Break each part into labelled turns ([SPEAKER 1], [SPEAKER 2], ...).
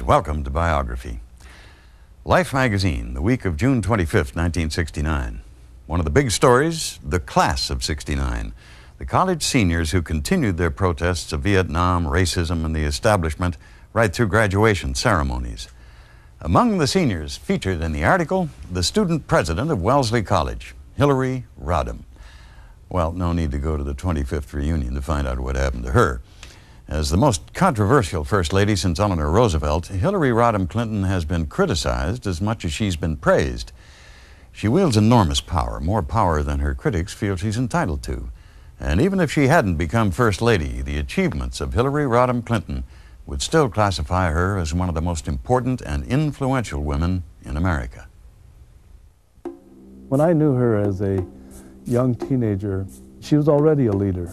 [SPEAKER 1] Greetings. Welcome to Biography. Life magazine, the week of June 25th, 1969. One of the big stories, the class of '69. The college seniors who continued their protests of Vietnam, racism, and the establishment right through graduation ceremonies. Among the seniors featured in the article, the student president of Wellesley College, Hillary Rodham. Well, no need to go to the 25th reunion to find out what happened to her. As the most controversial First Lady since Eleanor Roosevelt, Hillary Rodham Clinton has been criticized as much as she's been praised. She wields enormous power, more power than her critics feel she's entitled to. And even if she hadn't become First Lady, the achievements of Hillary Rodham Clinton would still classify her as one of the most important and influential women in America.
[SPEAKER 2] When I knew her as a young teenager, she was already a leader.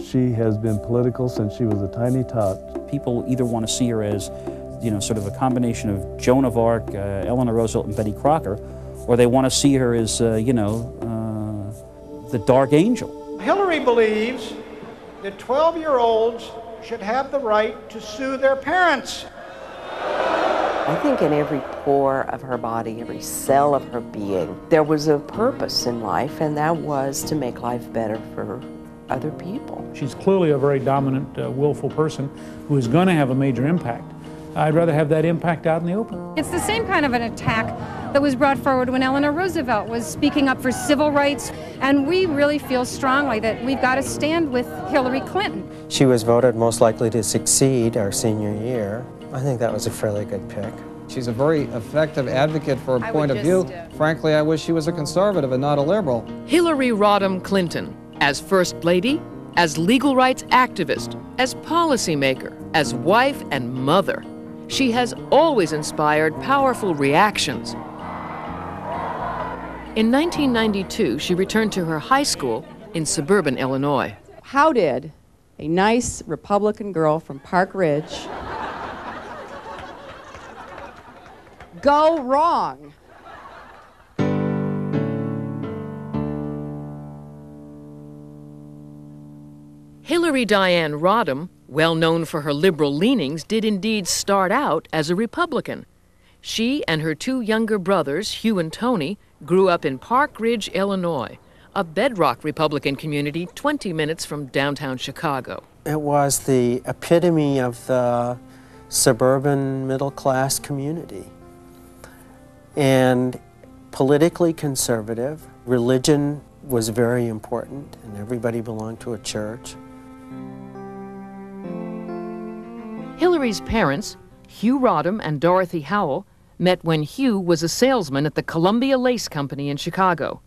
[SPEAKER 2] She has been political since she was a tiny tot.
[SPEAKER 3] People either want to see her as, sort of a combination of Joan of Arc, Eleanor Roosevelt, and Betty Crocker, or they want to see her as, the dark angel.
[SPEAKER 4] Hillary believes that 12-year-olds should have the right to sue their parents.
[SPEAKER 5] I think in every pore of her body, every cell of her being, there was a purpose in life, and that was to make life better for other people.
[SPEAKER 6] She's clearly a very dominant, willful person who is going to have a major impact. I'd rather have that impact out in the open.
[SPEAKER 7] It's the same kind of an attack that was brought forward when Eleanor Roosevelt was speaking up for civil rights, and we really feel strongly that we've got to stand with Hillary Clinton.
[SPEAKER 8] She was voted most likely to succeed our senior year. I think that was a fairly good pick.
[SPEAKER 9] She's a very effective advocate for a point of view. Frankly, I wish she was a conservative and not a liberal.
[SPEAKER 10] Hillary Rodham Clinton, as First Lady, as legal rights activist, as policymaker, as wife and mother, she has always inspired powerful reactions. In 1992, she returned to her high school in suburban Illinois.
[SPEAKER 11] How did a nice Republican girl from Park Ridge go wrong?
[SPEAKER 10] Hillary Diane Rodham, well known for her liberal leanings, did indeed start out as a Republican. She and her two younger brothers, Hugh and Tony, grew up in Park Ridge, Illinois, a bedrock Republican community 20 minutes from downtown Chicago.
[SPEAKER 8] It was the epitome of the suburban middle-class community. And politically conservative, religion was very important, and everybody belonged to a church.
[SPEAKER 10] Hillary's parents, Hugh Rodham and Dorothy Howell, met when Hugh was a salesman at the Columbia Lace Company in Chicago.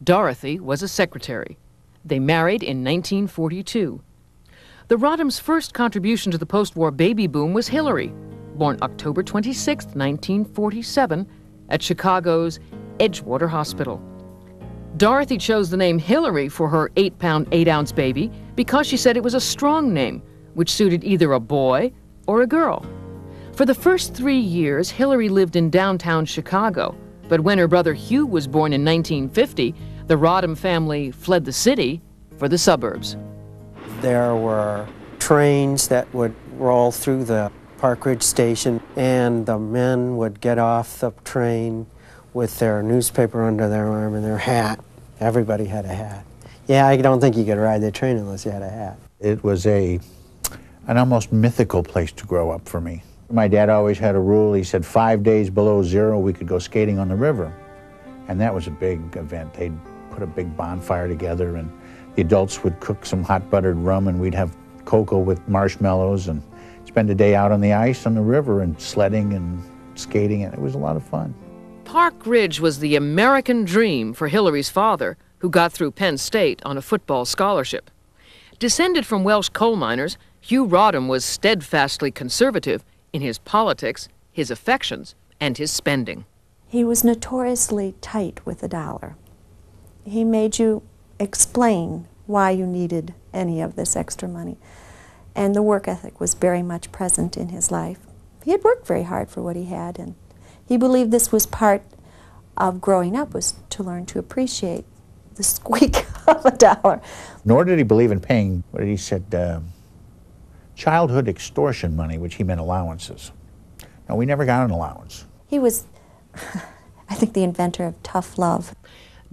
[SPEAKER 10] Dorothy was a secretary. They married in 1942. The Rodhams' first contribution to the post-war baby boom was Hillary, born October 26, 1947, at Chicago's Edgewater Hospital. Dorothy chose the name Hillary for her 8-pound, 8-ounce baby because she said it was a strong name, which suited either a boy or a girl. For the first 3 years, Hillary lived in downtown Chicago, but when her brother Hugh was born in 1950, the Rodham family fled the city for the suburbs.
[SPEAKER 8] There were trains that would roll through the Park Ridge station, and the men would get off the train with their newspaper under their arm and their hat. Everybody had a hat. Yeah, I don't think you could ride the train unless you had a hat.
[SPEAKER 12] It was an almost mythical place to grow up for me. My dad always had a rule. He said 5 days below zero we could go skating on the river. And that was a big event. They'd put a big bonfire together, and the adults would cook some hot buttered rum, and we'd have cocoa with marshmallows and spend a day out on the ice on the river and sledding and skating, and it was a lot of fun.
[SPEAKER 10] Park Ridge was the American dream for Hillary's father, who got through Penn State on a football scholarship. Descended from Welsh coal miners, Hugh Rodham was steadfastly conservative in his politics, his affections, and his spending.
[SPEAKER 13] He was notoriously tight with the dollar. He made you explain why you needed any of this extra money. And the work ethic was very much present in his life. He had worked very hard for what he had, and he believed this was part of growing up, was to learn to appreciate the squeak of a dollar.
[SPEAKER 12] Nor did he believe in paying, what he said, childhood extortion money, which he meant allowances. No, we never got an allowance.
[SPEAKER 13] He was, I think, the inventor of tough love.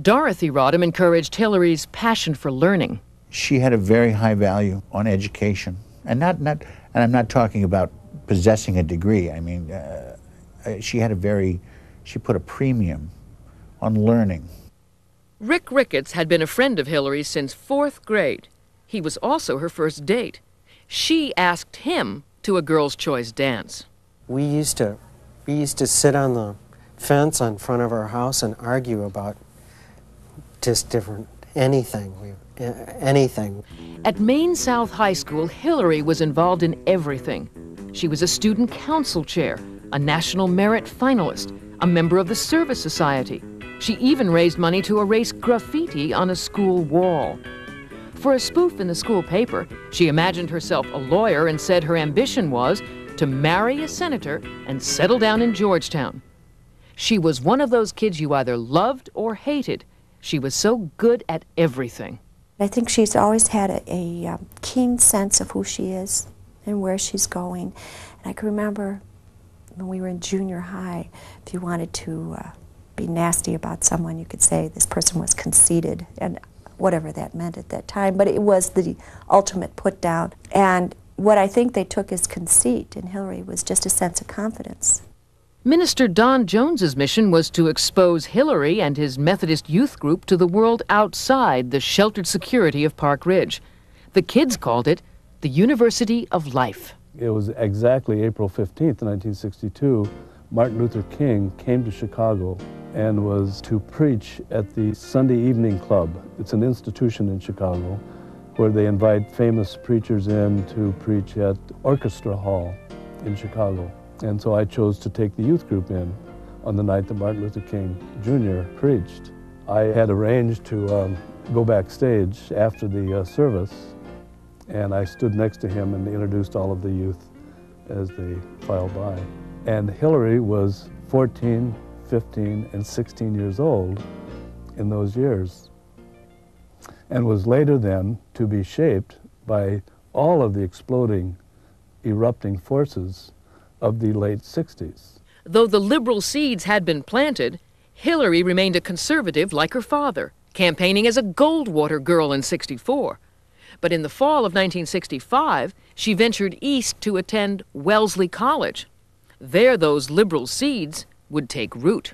[SPEAKER 10] Dorothy Rodham encouraged Hillary's passion for learning.
[SPEAKER 12] She had a very high value on education, and and I'm not talking about possessing a degree. I mean, she put a premium on learning.
[SPEAKER 10] Rick Ricketts had been a friend of Hillary's since 4th grade. He was also her first date. She asked him to a girls' choice dance.
[SPEAKER 8] We used to sit on the fence in front of our house and argue about just anything.
[SPEAKER 10] At Maine South High School, Hillary was involved in everything. She was a student council chair, a national merit finalist, a member of the Service Society. She even raised money to erase graffiti on a school wall. For a spoof in the school paper, she imagined herself a lawyer and said her ambition was to marry a senator and settle down in Georgetown. She was one of those kids you either loved or hated. She was so good at everything.
[SPEAKER 13] I think she's always had a keen sense of who she is and where she's going. And I can remember when we were in junior high, if you wanted to be nasty about someone, you could say this person was conceited, and whatever that meant at that time. But it was the ultimate put down. And what I think they took as conceit in Hillary was just a sense of confidence.
[SPEAKER 10] Minister Don Jones's mission was to expose Hillary and his Methodist youth group to the world outside the sheltered security of Park Ridge. The kids called it the University of Life.
[SPEAKER 2] It was exactly April 15th, 1962, Martin Luther King came to Chicago and was to preach at the Sunday Evening Club. It's an institution in Chicago where they invite famous preachers in to preach at Orchestra Hall in Chicago. And so I chose to take the youth group in on the night that Martin Luther King Jr. preached. I had arranged to go backstage after the service, and I stood next to him and introduced all of the youth as they filed by. And Hillary was 14, 15, and 16 years old in those years, and was later then to be shaped by all of the exploding, erupting forces of the late 60s.
[SPEAKER 10] Though the liberal seeds had been planted, Hillary remained a conservative like her father, campaigning as a Goldwater girl in '64. But in the fall of 1965, she ventured east to attend Wellesley College. There, those liberal seeds would take root.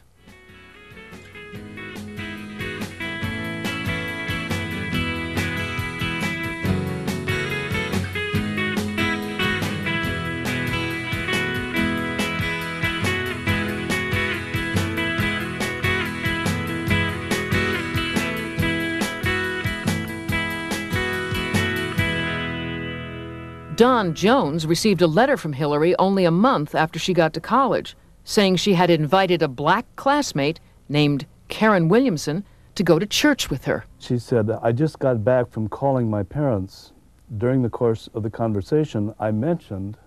[SPEAKER 10] Don Jones received a letter from Hillary only a month after she got to college, saying she had invited a black classmate named Karen Williamson to go to church with her.
[SPEAKER 2] She said, I just got back from calling my parents. During the course of the conversation, I mentioned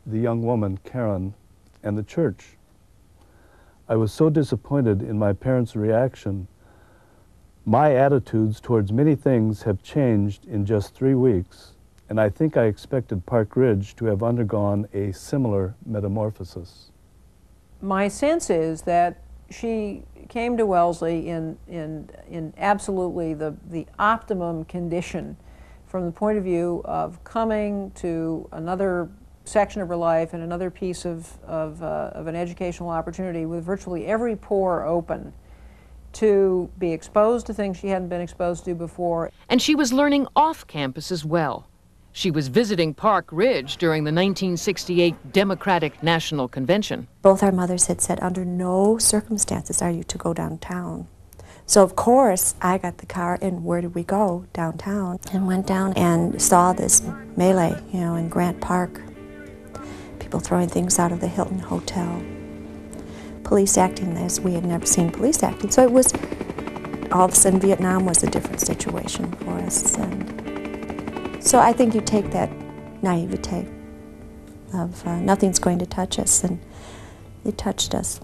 [SPEAKER 2] the young woman, Karen, and the church. I was so disappointed in my parents' reaction. My attitudes towards many things have changed in just 3 weeks. And I think I expected Park Ridge to have undergone a similar metamorphosis.
[SPEAKER 14] My sense is that she came to Wellesley in absolutely the optimum condition from the point of view of coming to another section of her life and another piece of an educational opportunity with virtually every pore open to be exposed to things she hadn't been exposed to before.
[SPEAKER 10] And she was learning off campus as well. She was visiting Park Ridge during the 1968 Democratic National Convention.
[SPEAKER 13] Both our mothers had said, under no circumstances are you to go downtown. So of course, I got the car, and where did we go? Downtown. And went down and saw this melee, you know, in Grant Park. People throwing things out of the Hilton Hotel. Police acting as we had never seen police acting. So it was, all of a sudden, Vietnam was a different situation for us. And so I think you take that naivete of nothing's going to touch us, and it touched us.